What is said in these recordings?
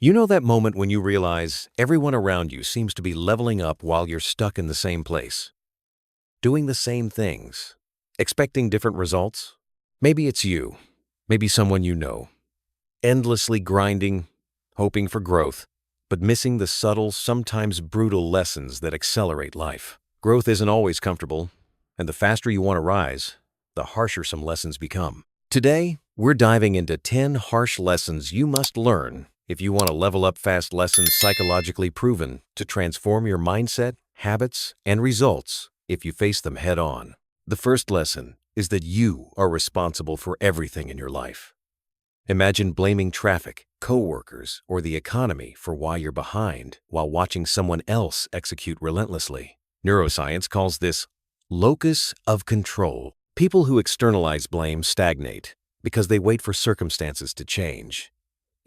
You know that moment when you realize everyone around you seems to be leveling up while you're stuck in the same place, doing the same things, expecting different results? Maybe it's you, maybe someone you know, endlessly grinding, hoping for growth, but missing the subtle, sometimes brutal lessons that accelerate life. Growth isn't always comfortable, and the faster you want to rise, the harsher some lessons become. Today, we're diving into 10 harsh lessons you must learn if you want to level up. Fast lessons psychologically proven to transform your mindset, habits, and results if you face them head on. The first lesson is that you are responsible for everything in your life. Imagine blaming traffic, coworkers, or the economy for why you're behind while watching someone else execute relentlessly. Neuroscience calls this locus of control. People who externalize blame stagnate because they wait for circumstances to change.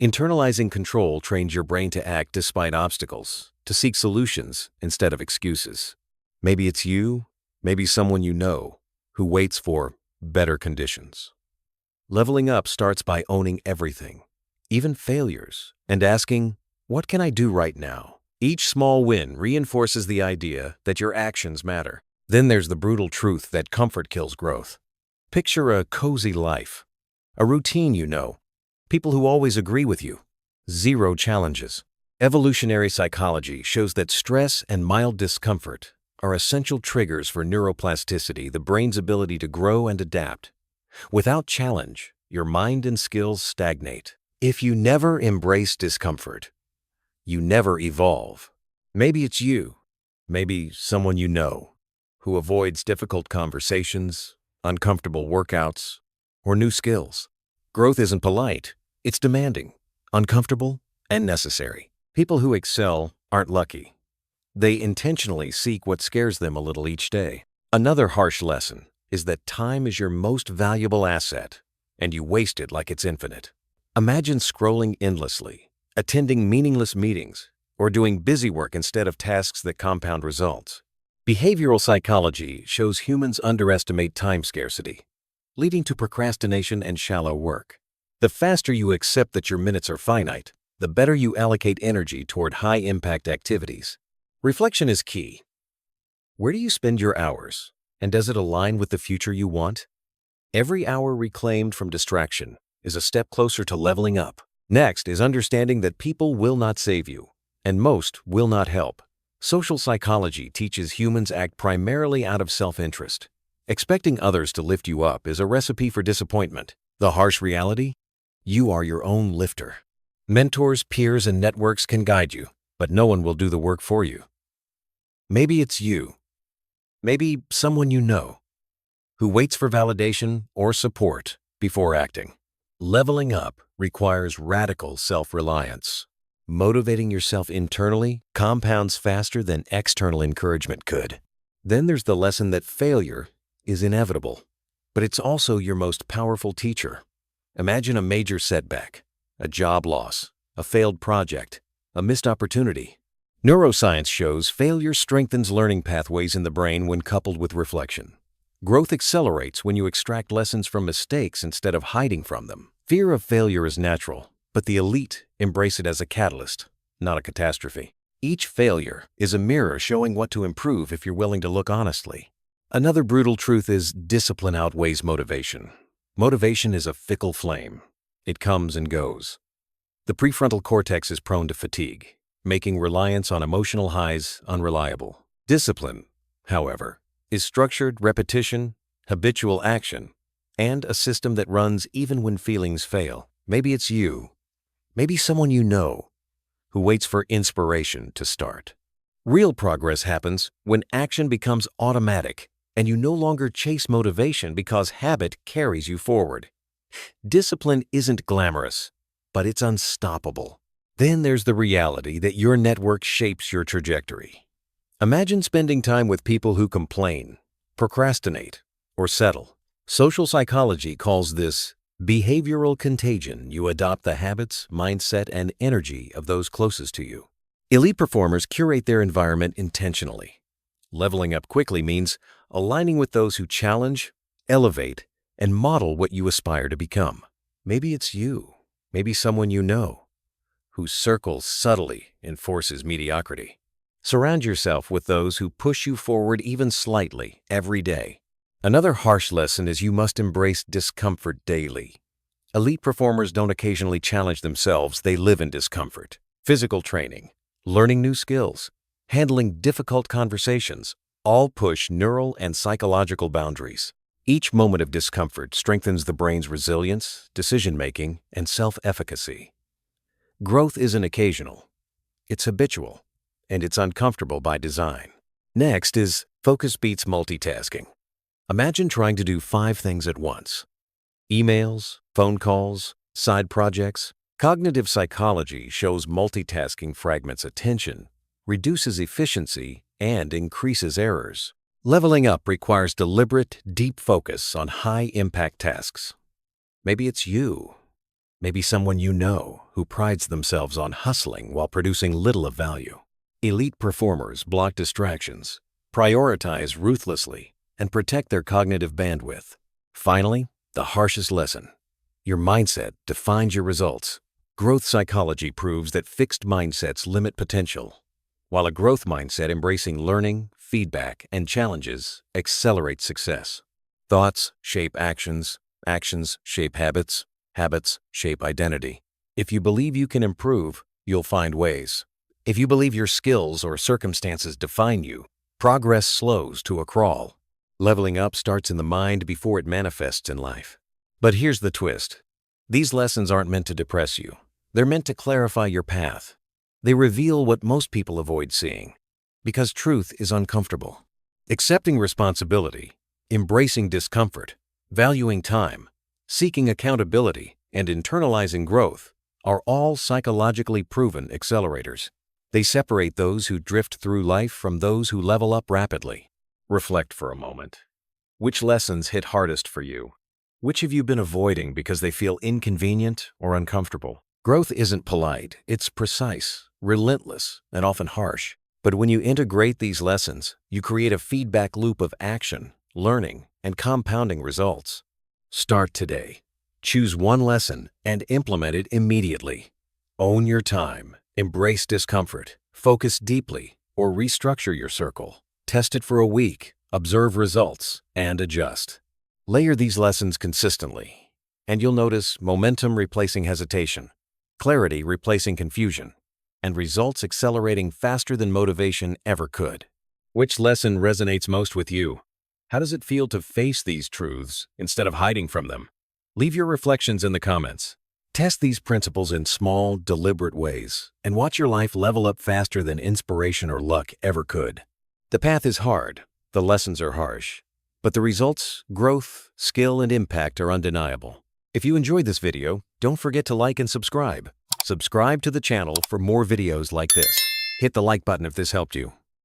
Internalizing control trains your brain to act despite obstacles, to seek solutions instead of excuses. Maybe it's you, maybe someone you know, who waits for better conditions. Leveling up starts by owning everything, even failures, and asking, what can I do right now? Each small win reinforces the idea that your actions matter. Then there's the brutal truth that comfort kills growth. Picture a cozy life, a routine you know, people who always agree with you, zero challenges. Evolutionary psychology shows that stress and mild discomfort are essential triggers for neuroplasticity, the brain's ability to grow and adapt. Without challenge, your mind and skills stagnate. If you never embrace discomfort, you never evolve. Maybe it's you, maybe someone you know, who avoids difficult conversations, uncomfortable workouts, or new skills. Growth isn't polite, it's demanding, uncomfortable, and necessary. People who excel aren't lucky. They intentionally seek what scares them a little each day. Another harsh lesson is that time is your most valuable asset, and you waste it like it's infinite. Imagine scrolling endlessly, attending meaningless meetings, or doing busy work instead of tasks that compound results. Behavioral psychology shows humans underestimate time scarcity, leading to procrastination and shallow work. The faster you accept that your minutes are finite, the better you allocate energy toward high-impact activities. Reflection is key. Where do you spend your hours, and does it align with the future you want? Every hour reclaimed from distraction is a step closer to leveling up. Next is understanding that people will not save you, and most will not help. Social psychology teaches humans act primarily out of self-interest. Expecting others to lift you up is a recipe for disappointment. The harsh reality? You are your own lifter. Mentors, peers, and networks can guide you, but no one will do the work for you. Maybe it's you, maybe someone you know, who waits for validation or support before acting. Leveling up requires radical self-reliance. Motivating yourself internally compounds faster than external encouragement could. Then there's the lesson that failure is inevitable, but it's also your most powerful teacher. Imagine a major setback, a job loss, a failed project, a missed opportunity. Neuroscience shows failure strengthens learning pathways in the brain when coupled with reflection. Growth accelerates when you extract lessons from mistakes instead of hiding from them. Fear of failure is natural, but the elite embrace it as a catalyst, not a catastrophe. Each failure is a mirror showing what to improve if you're willing to look honestly. Another brutal truth is discipline outweighs motivation. Motivation is a fickle flame. It comes and goes. The prefrontal cortex is prone to fatigue, making reliance on emotional highs unreliable. Discipline, however, is structured repetition, habitual action, and a system that runs even when feelings fail. Maybe it's you, maybe someone you know, who waits for inspiration to start. Real progress happens when action becomes automatic and you no longer chase motivation because habit carries you forward. Discipline isn't glamorous, but it's unstoppable. Then there's the reality that your network shapes your trajectory. Imagine spending time with people who complain, procrastinate, or settle. Social psychology calls this behavioral contagion. You adopt the habits, mindset, and energy of those closest to you. Elite performers curate their environment intentionally. Leveling up quickly means aligning with those who challenge, elevate, and model what you aspire to become. Maybe it's you, maybe someone you know, whose circle subtly enforces mediocrity. Surround yourself with those who push you forward even slightly every day. Another harsh lesson is you must embrace discomfort daily. Elite performers don't occasionally challenge themselves, they live in discomfort. Physical training, learning new skills, handling difficult conversations, all push neural and psychological boundaries. Each moment of discomfort strengthens the brain's resilience, decision-making, and self-efficacy. Growth isn't occasional, it's habitual, and it's uncomfortable by design. Next is focus beats multitasking. Imagine trying to do 5 things at once. Emails, phone calls, side projects. Cognitive psychology shows multitasking fragments attention, reduces efficiency, and increases errors. Leveling up requires deliberate, deep focus on high-impact tasks. Maybe it's you. Maybe someone you know who prides themselves on hustling while producing little of value. Elite performers block distractions, prioritize ruthlessly, and protect their cognitive bandwidth. Finally, the harshest lesson. Your mindset defines your results. Growth psychology proves that fixed mindsets limit potential, while a growth mindset embracing learning, feedback, and challenges accelerates success. Thoughts shape actions, actions shape habits, habits shape identity. If you believe you can improve, you'll find ways. If you believe your skills or circumstances define you, progress slows to a crawl. Leveling up starts in the mind before it manifests in life. But here's the twist. These lessons aren't meant to depress you. They're meant to clarify your path. They reveal what most people avoid seeing, because truth is uncomfortable. Accepting responsibility, embracing discomfort, valuing time, seeking accountability, and internalizing growth are all psychologically proven accelerators. They separate those who drift through life from those who level up rapidly. Reflect for a moment. Which lessons hit hardest for you? Which have you been avoiding because they feel inconvenient or uncomfortable? Growth isn't polite, it's precise, relentless, and often harsh. But when you integrate these lessons, you create a feedback loop of action, learning, and compounding results. Start today. Choose one lesson and implement it immediately. Own your time, embrace discomfort, focus deeply, or restructure your circle. Test it for a week, observe results, and adjust. Layer these lessons consistently, and you'll notice momentum replacing hesitation, clarity replacing confusion, and results accelerating faster than motivation ever could. Which lesson resonates most with you? How does it feel to face these truths instead of hiding from them? Leave your reflections in the comments. Test these principles in small, deliberate ways, and watch your life level up faster than inspiration or luck ever could. The path is hard, the lessons are harsh, but the results, growth, skill, and impact are undeniable. If you enjoyed this video, don't forget to like and subscribe. Subscribe to the channel for more videos like this. Hit the like button if this helped you.